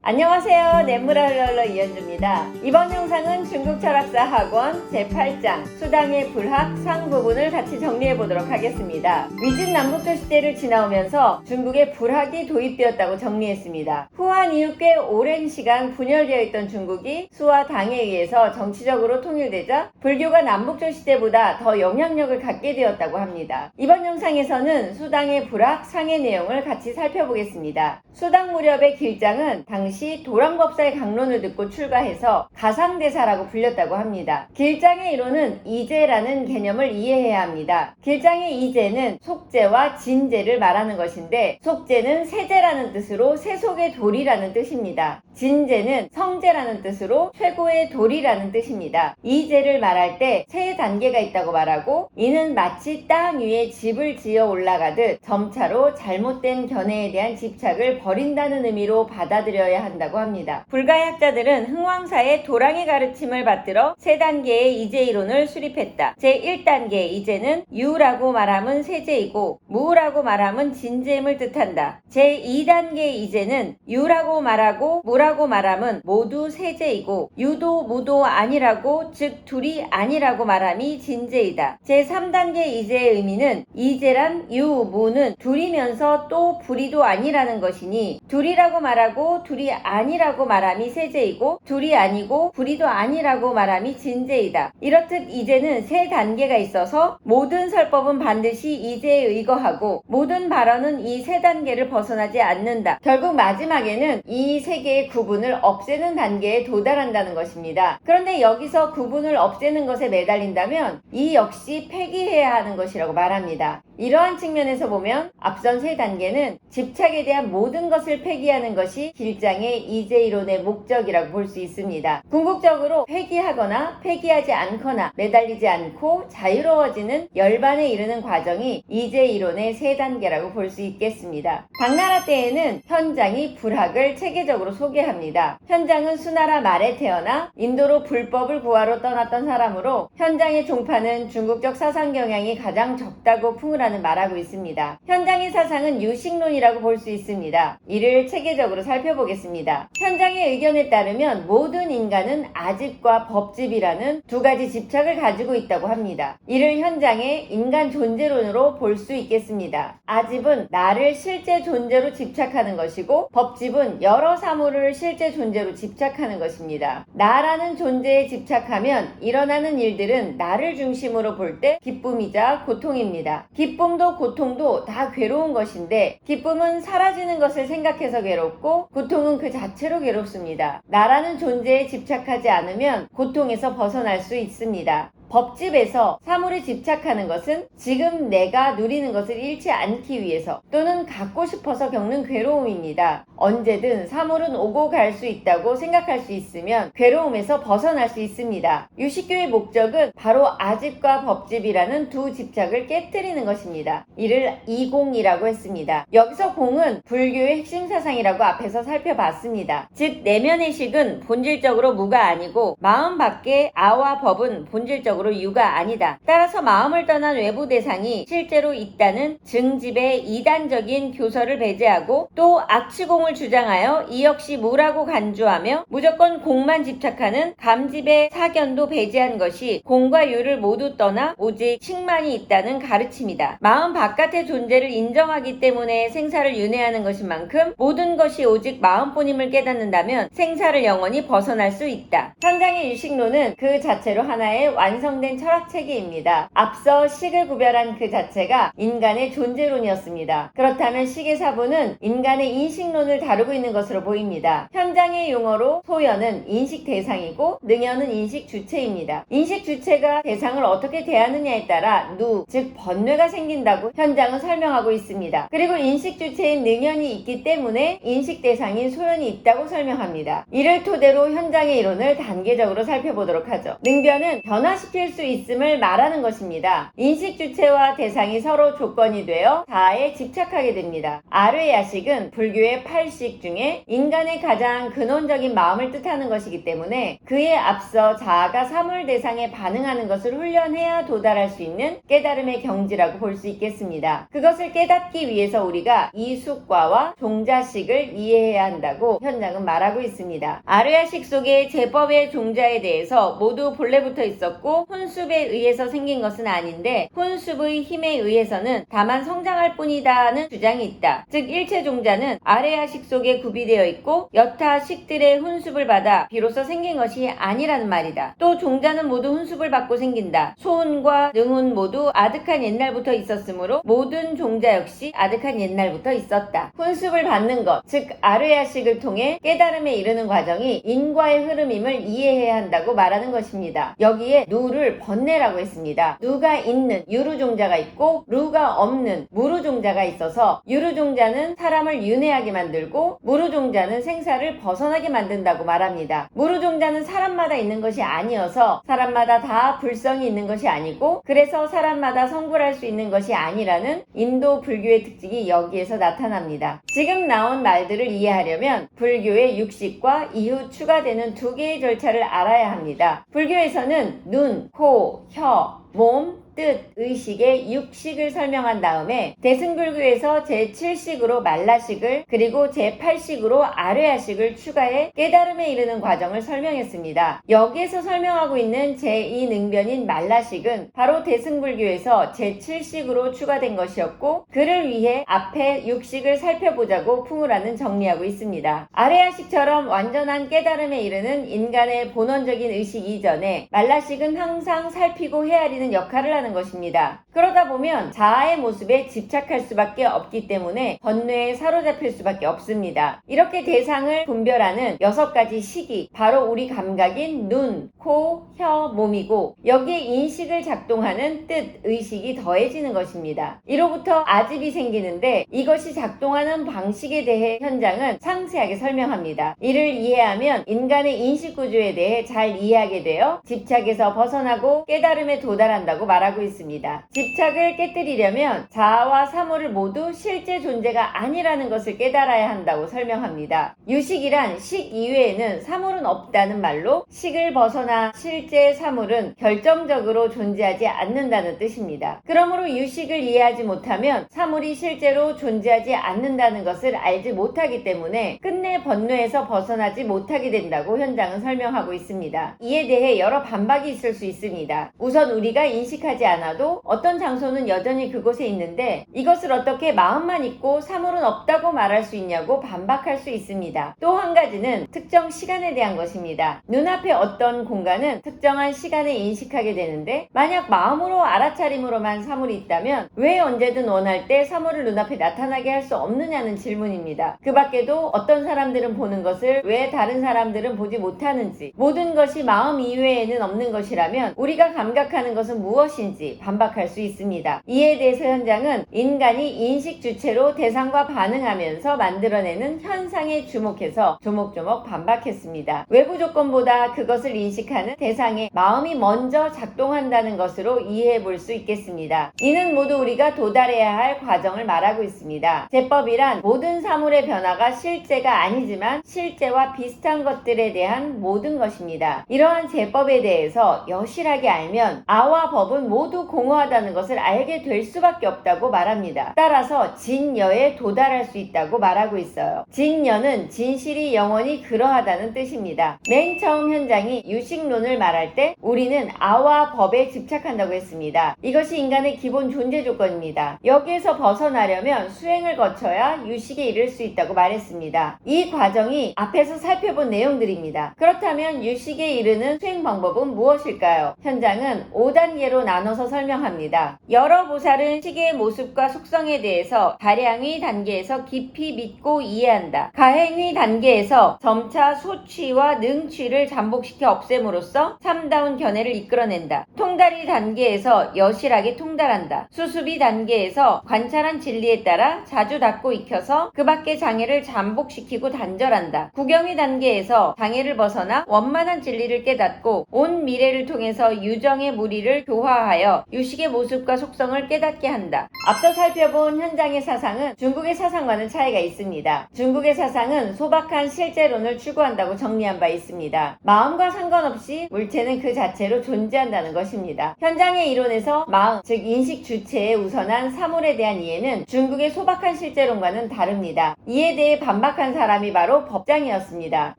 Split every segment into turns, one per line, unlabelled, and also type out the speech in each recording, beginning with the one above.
안녕하세요. 뇌물알러러 이현주입니다. 이번 영상은 중국철학사 학원 제8장 수당의 불학 상 부분을 같이 정리해 보도록 하겠습니다. 위진 남북조 시대를 지나오면서 중국에 불학이 도입되었다고 정리했습니다. 후한 이후 꽤 오랜 시간 분열되어 있던 중국이 수와 당에 의해서 정치적으로 통일되자 불교가 남북조 시대보다 더 영향력을 갖게 되었다고 합니다. 이번 영상에서는 수당의 불학 상의 내용을 같이 살펴보겠습니다. 수당 무렵의 길장은 당시 도랑법사의 강론을 듣고 출가해서 가상대사라고 불렸다고 합니다. 길장의 이론은 이제라는 개념을 이해해야 합니다. 길장의 이제는 속제와 진제를 말하는 것인데, 속제는 세제라는 뜻으로 세속의 돌이라는 뜻입니다. 진제는 성제라는 뜻으로 최고의 돌이라는 뜻입니다. 이제를 말할 때 세 단계가 있다고 말하고, 이는 마치 땅 위에 집을 지어 올라가듯 점차로 잘못된 견해에 대한 집착을 버린다는 의미로 받아들여야 한다고 합니다. 불가학자들은 흥왕사의 도랑의 가르침을 받들어 세 단계의 이제 이론을 수립했다. 제1단계 이제는 유라고 말함은 세제이고 무라고 말함은 진제임을 뜻한다. 제2단계 이제는 유라고 말하고 무라고 말함은 모두 세제이고 유도 무도 아니라고, 즉 둘이 아니라고 말함이 진제이다. 제3단계 이제의 의미는 이제란 유, 무는 둘이면서 또 불이도 아니라는 것이니 둘이라고 말하고 둘이 아니라고 말함이 세제이고 둘이 아니고 불이도 아니라고 말함이 진제이다. 이렇듯 이제는 세 단계가 있어서 모든 설법은 반드시 이제에 의거하고 모든 발언은 이 세 단계를 벗어나지 않는다. 결국 마지막에는 이 세 개의 구분을 없애는 단계에 도달한다는 것입니다. 그런데 여기서 구분을 없애는 것에 매달린다면 이 역시 폐기해야 하는 것이라고 말합니다. 이러한 측면에서 보면 앞선 세 단계는 집착에 대한 모든 것을 폐기하는 것이 길장의 이제 이론의 목적이라고 볼 수 있습니다. 궁극적으로 폐기하거나 폐기하지 않거나 매달리지 않고 자유로워지는 열반에 이르는 과정이 이제 이론의 세 단계라고 볼 수 있겠습니다. 당나라 때에는 현장이 불학을 체계적으로 소개합니다. 현장은 수나라 말에 태어나 인도로 불법을 구하러 떠났던 사람으로 현장의 종파는 중국적 사상 경향이 가장 적다고 풍을하는 말하고 있습니다. 현장의 사상은 유식론이라고 볼 수 있습니다. 이를 체계적으로 살펴보겠습니다. 현장의 의견에 따르면 모든 인간은 아집과 법집이라는 두 가지 집착을 가지고 있다고 합니다. 이를 현장의 인간 존재론으로 볼 수 있겠습니다. 아집은 나를 실제 존재로 집착하는 것이고 법집은 여러 사물을 실제 존재로 집착하는 것입니다. 나라는 존재에 집착하면 일어나는 일들은 나를 중심으로 볼 때 기쁨이자 고통입니다. 기쁨도 고통도 다 괴로운 것인데, 기쁨은 사라지는 것을 생각해서 괴롭고 고통은 그 자체로 괴롭습니다. 나라는 존재에 집착하지 않으면 고통에서 벗어날 수 있습니다. 법집에서 사물에 집착하는 것은 지금 내가 누리는 것을 잃지 않기 위해서 또는 갖고 싶어서 겪는 괴로움입니다. 언제든 사물은 오고 갈 수 있다고 생각할 수 있으면 괴로움에서 벗어날 수 있습니다. 유식교의 목적은 바로 아집과 법집이라는 두 집착을 깨뜨리는 것입니다. 이를 이공이라고 했습니다. 여기서 공은 불교의 핵심 사상이라고 앞에서 살펴봤습니다. 즉 내면의식은 본질적으로 무가 아니고 마음 밖의 아와 법은 본질적으로 유가 아니다. 따라서 마음을 떠난 외부 대상이 실제로 있다는 증집의 이단적인 교설을 배제하고 또 악취공을 주장하여 이 역시 무라고 간주하며 무조건 공만 집착하는 감집의 사견도 배제한 것이 공과 유를 모두 떠나 오직 칭만이 있다는 가르침이다. 마음 바깥의 존재를 인정하기 때문에 생사를 윤회하는 것인 만큼 모든 것이 오직 마음뿐임을 깨닫는다면 생사를 영원히 벗어날 수 있다. 현장의 유식론은 그 자체로 하나의 완성된 철학체계입니다. 앞서 식을 구별한 그 자체가 인간의 존재론이었습니다. 그렇다면 식의 사부는 인간의 인식론을 다루고 있는 것으로 보입니다. 현장의 용어로 소연은 인식 대상이고 능연은 인식 주체입니다. 인식 주체가 대상을 어떻게 대하느냐에 따라 즉 번뇌가 생긴다고 현장은 설명하고 있습니다. 그리고 인식 주체인 능연이 있기 때문에 인식 대상인 소연이 있다고 설명합니다. 이를 토대로 현장의 이론을 단계적으로 살펴보도록 하죠. 능변은 변화시킬 지킬 수 있음을 말하는 것입니다. 인식 주체와 대상이 서로 조건이 되어 자아에 집착하게 됩니다. 아르야식은 불교의 8식 중에 인간의 가장 근원적인 마음을 뜻하는 것이기 때문에 그에 앞서 자아가 사물 대상에 반응하는 것을 훈련해야 도달할 수 있는 깨달음의 경지라고 볼 수 있겠습니다. 그것을 깨닫기 위해서 우리가 이숙과와 종자식을 이해해야 한다고 현장은 말하고 있습니다. 아르야식 속의 제법의 종자에 대해서 모두 본래부터 있었고 혼습에 의해서 생긴 것은 아닌데 혼습의 힘에 의해서는 다만 성장할 뿐이다는 주장이 있다. 즉 일체 종자는 아르야식 속에 구비되어 있고 여타 식들의 혼습을 받아 비로소 생긴 것이 아니라는 말이다. 또 종자는 모두 혼습을 받고 생긴다. 소운과 능운 모두 아득한 옛날부터 있었으므로 모든 종자 역시 아득한 옛날부터 있었다. 혼습을 받는 것, 즉 아르야식을 통해 깨달음에 이르는 과정이 인과의 흐름임을 이해해야 한다고 말하는 것입니다. 여기에 누를 번뇌라고 했습니다. 누가 있는 유루종자가 있고 루가 없는 무루종자가 있어서 유루종자는 사람을 윤회하게 만들고 무루종자는 생사를 벗어나게 만든다고 말합니다. 무루종자는 사람마다 있는 것이 아니어서 사람마다 다 불성이 있는 것이 아니고 그래서 사람마다 성불할 수 있는 것이 아니라는 인도 불교의 특징이 여기에서 나타납니다. 지금 나온 말들을 이해하려면 불교의 육식과 이후 추가되는 두 개의 절차를 알아야 합니다. 불교에서는 눈, 코, 혀, 몸, 뜻, 의식의 육식을 설명한 다음에 대승불교에서 제7식으로 말라식을 그리고 제8식으로 아르야식을 추가해 깨달음에 이르는 과정을 설명했습니다. 여기에서 설명하고 있는 제2능변인 말라식은 바로 대승불교에서 제7식으로 추가된 것이었고 그를 위해 앞에 육식을 살펴보자고 풍우라는 정리하고 있습니다. 아르야식처럼 완전한 깨달음에 이르는 인간의 본원적인 의식 이전에 말라식은 항상 살피고 헤아리는 역할을 하는 것입니다. 그러다 보면 자아의 모습에 집착할 수밖에 없기 때문에 번뇌에 사로잡힐 수밖에 없습니다. 이렇게 대상을 분별하는 6가지 식이 바로 우리 감각인 눈, 코, 혀, 몸이고 여기에 인식을 작동하는 뜻, 의식이 더해지는 것입니다. 이로부터 아집이 생기는데 이것이 작동하는 방식에 대해 현장은 상세하게 설명합니다. 이를 이해하면 인간의 인식 구조에 대해 잘 이해하게 되어 집착에서 벗어나고 깨달음에 도달한다고 말하고 있습니다. 집착을 깨뜨리려면 자아와 사물을 모두 실제 존재가 아니라는 것을 깨달아야 한다고 설명합니다. 유식이란 식 이외에는 사물은 없다는 말로 식을 벗어나 실제 사물은 결정적으로 존재하지 않는다는 뜻입니다. 그러므로 유식을 이해하지 못하면 사물이 실제로 존재하지 않는다는 것을 알지 못하기 때문에 끝내 번뇌에서 벗어나지 못하게 된다고 현장은 설명하고 있습니다. 이에 대해 여러 반박이 있을 수 있습니다. 우선 우리가 인식하지 않아도 어떤 장소는 여전히 그곳에 있는데 이것을 어떻게 마음만 있고 사물은 없다고 말할 수 있냐고 반박할 수 있습니다. 또 한 가지는 특정 시간에 대한 것입니다. 눈앞에 어떤 공간은 특정한 시간에 인식하게 되는데 만약 마음으로 알아차림으로만 사물이 있다면 왜 언제든 원할 때 사물을 눈앞에 나타나게 할 수 없느냐는 질문입니다. 그 밖에도 어떤 사람들은 보는 것을 왜 다른 사람들은 보지 못하는지 모든 것이 마음 이외에는 없는 것이라면 우리가 감각하는 것은 무엇인지 반박할 수 있습니다. 이에 대해서 현장은 인간이 인식 주체로 대상과 반응하면서 만들어내는 현상에 주목해서 조목조목 반박했습니다. 외부 조건보다 그것을 인식하는 대상의 마음이 먼저 작동한다는 것으로 이해해 볼 수 있겠습니다. 이는 모두 우리가 도달해야 할 과정을 말하고 있습니다. 제법이란 모든 사물의 변화가 실제가 아니지만 실제와 비슷한 것들에 대한 모든 것입니다. 이러한 제법에 대해서 여실하게 알면 아와 법은 모두 공허하다는 것을 알게 될 수밖에 없다고 말합니다. 따라서 진여에 도달할 수 있다고 말하고 있어요. 진여는 진실이 영원히 그러하다는 뜻입니다. 맨 처음 현장이 유식론을 말할 때 우리는 아와 법에 집착한다고 했습니다. 이것이 인간의 기본 존재 조건입니다. 여기에서 벗어나려면 수행을 거쳐야 유식에 이를 수 있다고 말했습니다. 이 과정이 앞에서 살펴본 내용들입니다. 그렇다면 유식에 이르는 수행 방법은 무엇일까요? 현장은 5단계로 나눠 나눠서 설명합니다. 여러 보살은 시계의 모습과 속성에 대해서 가량의 단계에서 깊이 믿고 이해한다. 가행의 단계에서 점차 소취와 능취를 잠복시켜 없앰으로써 참다운 견해를 이끌어낸다. 통달의 단계에서 여실하게 통달한다. 수습의 단계에서 관찰한 진리에 따라 자주 닫고 익혀서 그 밖의 장애를 잠복시키고 단절한다. 구경의 단계에서 장애를 벗어나 원만한 진리를 깨닫고 온 미래를 통해서 유정의 무리를 교화하여 유식의 모습과 속성을 깨닫게 한다. 앞서 살펴본 현장의 사상은 중국의 사상과는 차이가 있습니다. 중국의 사상은 소박한 실제론을 추구한다고 정리한 바 있습니다. 마음과 상관없이 물체는 그 자체로 존재한다는 것입니다. 현장의 이론에서 마음, 즉 인식 주체에 우선한 사물에 대한 이해는 중국의 소박한 실제론과는 다릅니다. 이에 대해 반박한 사람이 바로 법장이었습니다.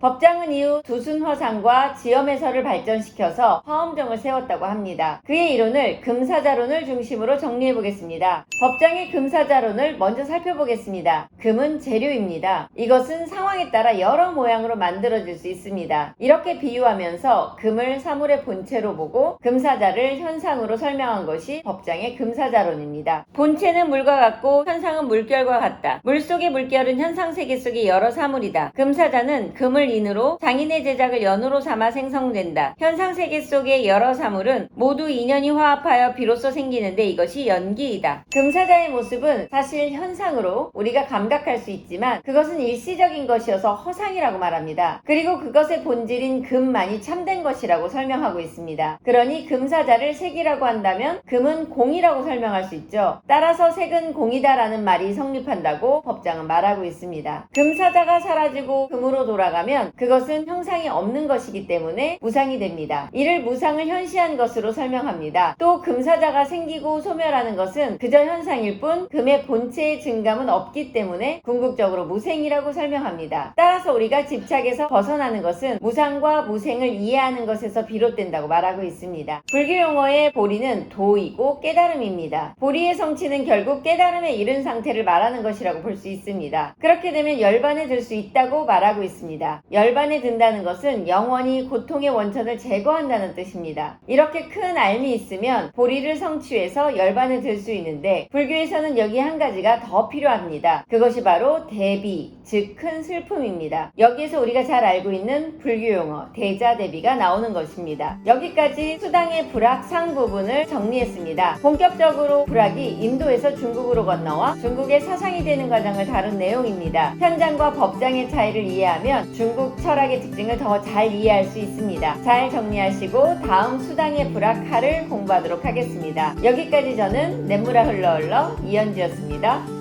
법장은 이후 두순허상과 지엄해설을 발전시켜서 화엄정을 세웠다고 합니다. 그의 이론을 금사자론을 중심으로 정리해보겠습니다. 법장의 금사자론을 먼저 살펴보겠습니다. 금은 재료입니다. 이것은 상황에 따라 여러 모양으로 만들어질 수 있습니다. 이렇게 비유하면서 금을 사물의 본체로 보고 금사자를 현상으로 설명한 것이 법장의 금사자론입니다. 본체는 물과 같고 현상은 물결과 같다. 물 속의 물결은 현상세계 속의 여러 사물이다. 금사자는 금을 인으로 장인의 제작을 연으로 삼아 생성된다. 현상세계 속의 여러 사물은 모두 인연이 화합하여 비로소 생기는데 이것이 연기이다. 금사자의 모습은 사실 현상으로 우리가 감각할 수 있지만 그것은 일시적인 것이어서 허상이라고 말합니다. 그리고 그것의 본질인 금만이 참된 것이라고 설명하고 있습니다. 그러니 금사자를 색이라고 한다면 금은 공이라고 설명할 수 있죠. 따라서 색은 공이다라는 말이 성립한다고 법장은 말하고 있습니다. 금사자가 사라지고 금으로 돌아가면 그것은 형상이 없는 것이기 때문에 무상이 됩니다. 이를 무상을 현시한 것으로 설명합니다. 또 금사자가 생기고 소멸하는 것은 그저 현상일 뿐 금의 본체의 증감은 없기 때문에 궁극적으로 무생이라고 설명합니다. 따라서 우리가 집착에서 벗어나는 것은 무상과 무생을 이해하는 것에서 비롯된다고 말하고 있습니다. 불교 용어의 보리는 도이고 깨달음입니다. 보리의 성취는 결국 깨달음에 이른 상태를 말하는 것이라고 볼 수 있습니다. 그렇게 되면 열반에 들 수 있다고 말하고 있습니다. 열반에 든다는 것은 영원히 고통의 원천을 제거한다는 뜻입니다. 이렇게 큰 알미 있으면 보리를 성취해서 열반에 들 수 있는데 불교에서는 여기 한 가지가 더 필요합니다. 그것이 바로 대비, 즉 큰 슬픔입니다. 여기에서 우리가 잘 알고 있는 불교 용어 대자대비가 나오는 것입니다. 여기까지 수당의 불학 상 부분을 정리했습니다. 본격적으로 불학이 인도에서 중국으로 건너와 중국의 사상이 되는 과정을 다룬 내용입니다. 현장과 법장의 차이를 이해하면 중국 철학의 특징을 더 잘 이해할 수 있습니다. 잘 정리하시고 다음 수당의 불학 하를 공부하도록 하겠습니다. 여기까지 저는 냇물아 흘러 흘러 이현주였습니다.